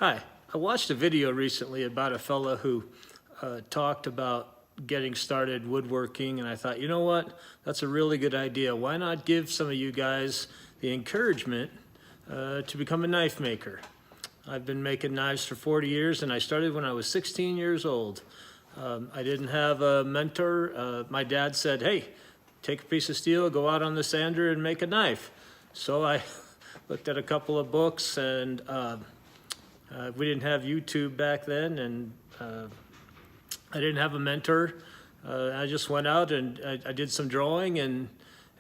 Hi, I watched a video recently about a fellow who talked about getting started woodworking, and I thought, you know what, that's a really good idea. Why not give some of you guys the encouragement to become a knife maker? I've been making knives for 40 years, and I started when I was 16 years old. I didn't have a mentor. My dad said, hey, take a piece of steel, go out on the sander and make a knife. So I looked at a couple of books, and we didn't have YouTube back then, and I didn't have a mentor. I just went out and I did some drawing, and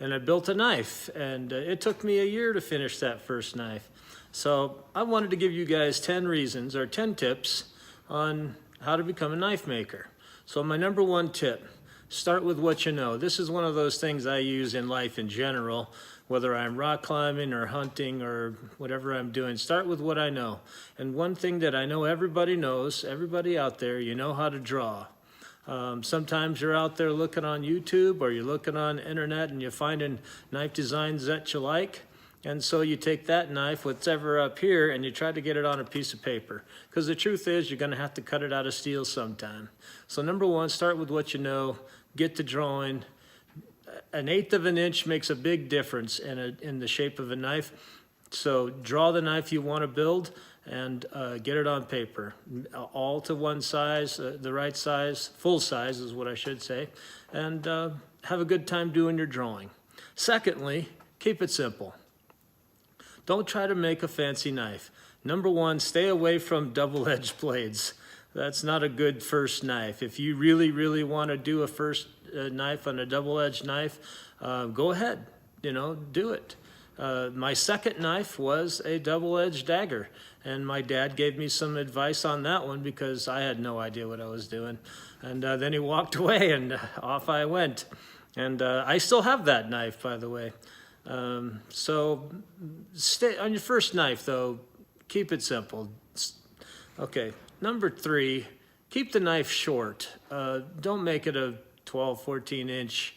I built a knife. And it took me a year to finish that first knife. So I wanted to give you guys 10 reasons or 10 tips on how to become a knife maker. So my number one tip, start with what you know. This is one of those things I use in life in general, whether I'm rock climbing or hunting or whatever I'm doing. Start with what I know. And one thing that I know everybody knows, everybody out there, you know how to draw. Sometimes you're out there looking on YouTube or you're looking on internet and you're finding knife designs that you like. And so you take that knife, whatever up here, and you try to get it on a piece of paper. Because the truth is, you're going to have to cut it out of steel sometime. So number one, start with what you know, get to drawing. An eighth of an inch makes a big difference in the shape of a knife. So draw the knife you want to build and get it on paper. All to one size, the right size, full size is what I should say. And have a good time doing your drawing. Secondly, keep it simple. Don't try to make a fancy knife. Number one, stay away from double-edged blades. That's not a good first knife. If you really, really want to do a first knife on a double-edged knife, go ahead, do it. My second knife was a double-edged dagger, and my dad gave me some advice on that one because I had no idea what I was doing. And then he walked away, and off I went. And I still have that knife, by the way. So stay on your first knife, though. Keep it simple. Okay, number three, keep the knife short. Don't make it a 12, 14-inch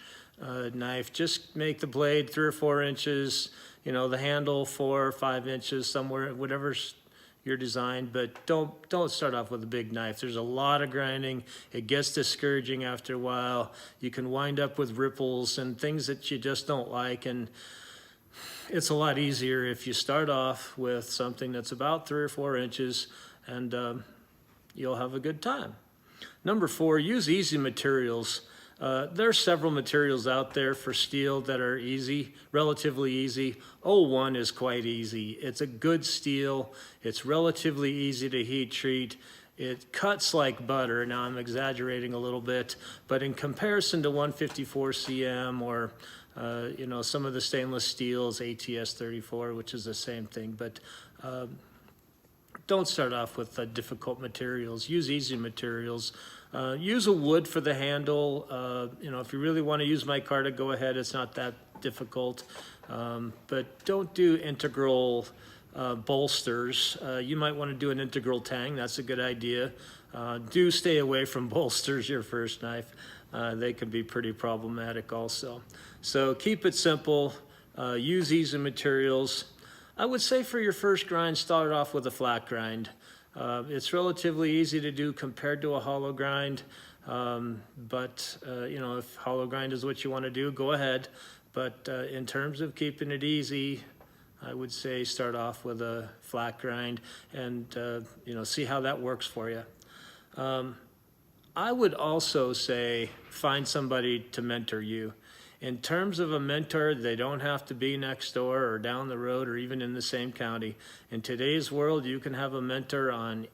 knife. Just make the blade 3 or 4 inches, the handle 4 or 5 inches, somewhere, whatever's your design, but don't start off with a big knife. There's a lot of grinding. It gets discouraging after a while. You can wind up with ripples and things that you just don't like, and it's a lot easier if you start off with something that's about 3 or 4 inches, and you'll have a good time. Number 4, use easy materials. There are several materials out there for steel that are easy, relatively easy. O1 is quite easy. It's a good steel. It's relatively easy to heat treat. It cuts like butter. Now I'm exaggerating a little bit, but in comparison to 154 CM or some of the stainless steels, ATS 34, which is the same thing, but don't start off with difficult materials. Use easy materials. Use a wood for the handle. If you really want to use micarta, go ahead. It's not that difficult. But don't do integral bolsters. You might want to do an integral tang. That's a good idea. Do stay away from bolsters your first knife. They can be pretty problematic also. So keep it simple. Use easy materials. I would say for your first grind, start off with a flat grind. It's relatively easy to do compared to a hollow grind, but if hollow grind is what you want to do, go ahead. But in terms of keeping it easy, I would say start off with a flat grind and see how that works for you. I would also say find somebody to mentor you. In terms of a mentor, they don't have to be next door or down the road or even in the same county. In today's world, you can have a mentor on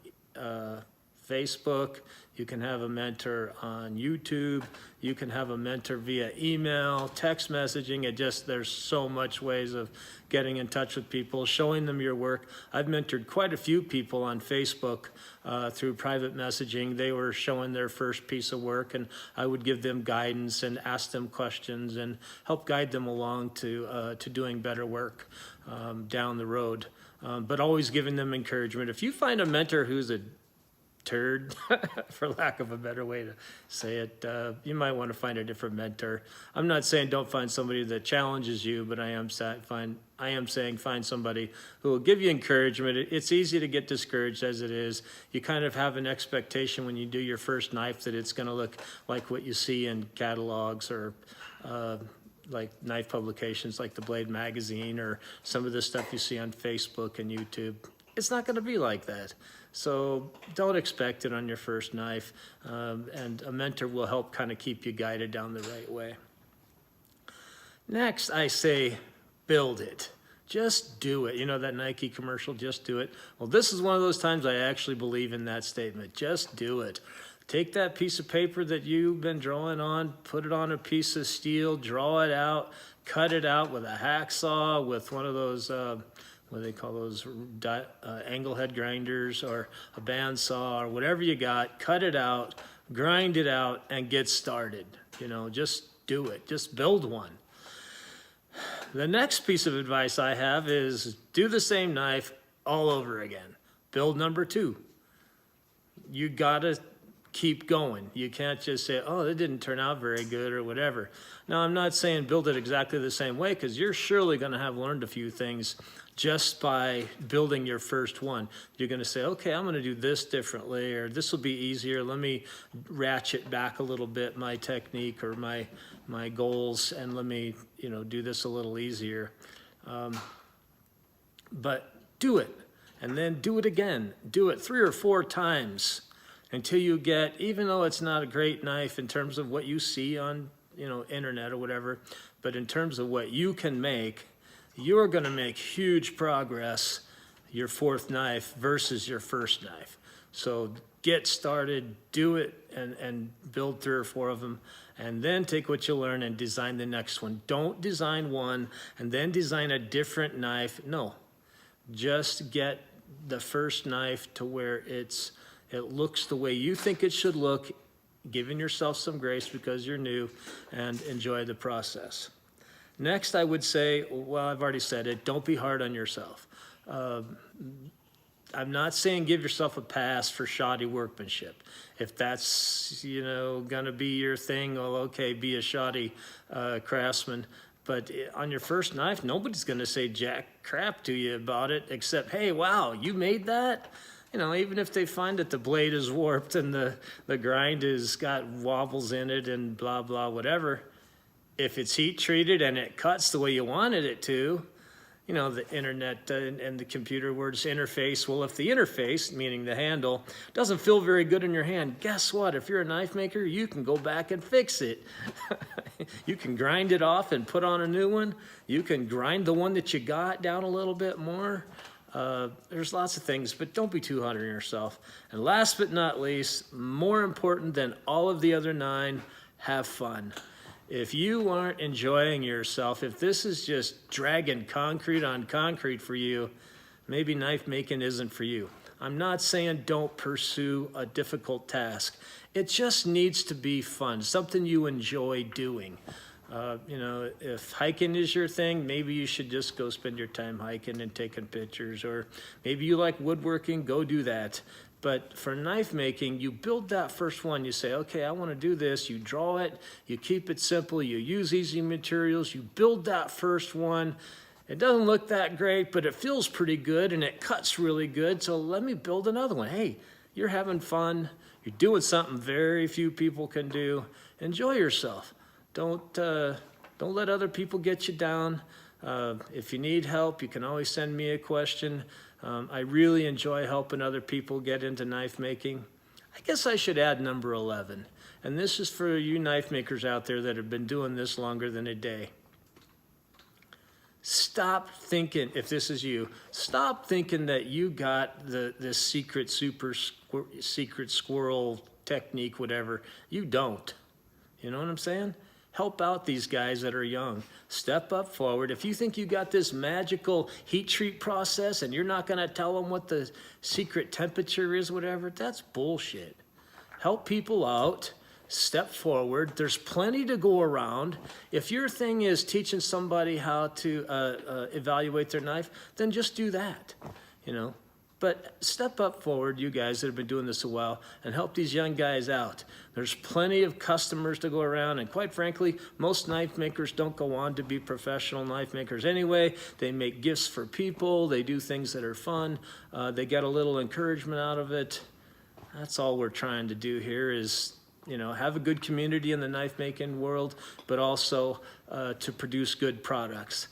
Facebook, you can have a mentor on YouTube, you can have a mentor via email, text messaging. There's so much ways of getting in touch with people, showing them your work. I've mentored quite a few people on Facebook through private messaging. They were showing their first piece of work, and I would give them guidance and ask them questions and help guide them along to doing better work down the road. But always giving them encouragement. If you find a mentor who's a turd, for lack of a better way to say it, you might want to find a different mentor. I'm not saying don't find somebody that challenges you, but I am saying find somebody who will give you encouragement. It's easy to get discouraged as it is. You kind of have an expectation when you do your first knife that it's going to look like what you see in catalogs or like knife publications like the Blade Magazine or some of the stuff you see on Facebook and YouTube. It's not going to be like that. So don't expect it on your first knife, and a mentor will help kind of keep you guided down the right way. Next, I say build it. Just do it. You know that Nike commercial, just do it? Well, this is one of those times I actually believe in that statement. Just do it. Take that piece of paper that you've been drawing on, put it on a piece of steel, draw it out, cut it out with a hacksaw, with one of those what do they call those, angle head grinders, or a bandsaw, or whatever you got. Cut it out, grind it out, and get started. You know, just do it. Just build one. The next piece of advice I have is do the same knife all over again. Build number 2. You gotta keep going. You can't just say, oh, that didn't turn out very good or whatever. Now, I'm not saying build it exactly the same way, because you're surely going to have learned a few things just by building your first one. You're going to say, okay, I'm going to do this differently, or this will be easier. Let me ratchet back a little bit my technique or my goals, and let me, do this a little easier. But do it, and then do it again. Do it 3 or 4 times until you get, even though it's not a great knife in terms of what you see on, internet or whatever, but in terms of what you can make, you're going to make huge progress your 4th knife versus your first knife. So get started, do it, and build 3 or 4 of them, and then take what you learn and design the next one. Don't design one and then design a different knife. No, just get the first knife to where it looks the way you think it should look, giving yourself some grace because you're new, and enjoy the process. Next, I would say, well, I've already said it, don't be hard on yourself. I'm not saying give yourself a pass for shoddy workmanship. If that's, gonna be your thing, well, okay, be a shoddy craftsman. But on your first knife, nobody's gonna say jack crap to you about it, except, hey, wow, you made that? Even if they find that the blade is warped and the grind has got wobbles in it and blah, blah, whatever, if it's heat treated and it cuts the way you wanted it to, the internet and the computer words interface. Well, if the interface, meaning the handle, doesn't feel very good in your hand, guess what? If you're a knife maker, you can go back and fix it. You can grind it off and put on a new one. You can grind the one that you got down a little bit more. There's lots of things, but don't be too hard on yourself. And last but not least, more important than all of the other 9, have fun. If you aren't enjoying yourself, if this is just dragging concrete on concrete for you, maybe knife making isn't for you. I'm not saying don't pursue a difficult task. It just needs to be fun, something you enjoy doing. If hiking is your thing, maybe you should just go spend your time hiking and taking pictures, or maybe you like woodworking, go do that. But for knife making, you build that first one. You say, okay, I want to do this. You draw it, you keep it simple, you use easy materials, you build that first one. It doesn't look that great, but it feels pretty good and it cuts really good. So let me build another one. Hey, you're having fun. You're doing something very few people can do. Enjoy yourself. Don't let other people get you down. If you need help, you can always send me a question. I really enjoy helping other people get into knife making. I guess I should add number 11. And this is for you knife makers out there that have been doing this longer than a day. Stop thinking, if this is you, stop thinking that you got this secret squirrel technique, whatever. You don't. You know what I'm saying? Help out these guys that are young. Step up forward. If you think you got this magical heat treat process and you're not going to tell them what the secret temperature is, whatever, that's bullshit. Help people out. Step forward. There's plenty to go around. If your thing is teaching somebody how to evaluate their knife, then just do that. But step up forward, you guys that have been doing this a while, and help these young guys out. There's plenty of customers to go around, and quite frankly, most knife makers don't go on to be professional knife makers anyway. They make gifts for people, they do things that are fun, they get a little encouragement out of it. That's all we're trying to do here is, you know, have a good community in the knife making world, but also to produce good products.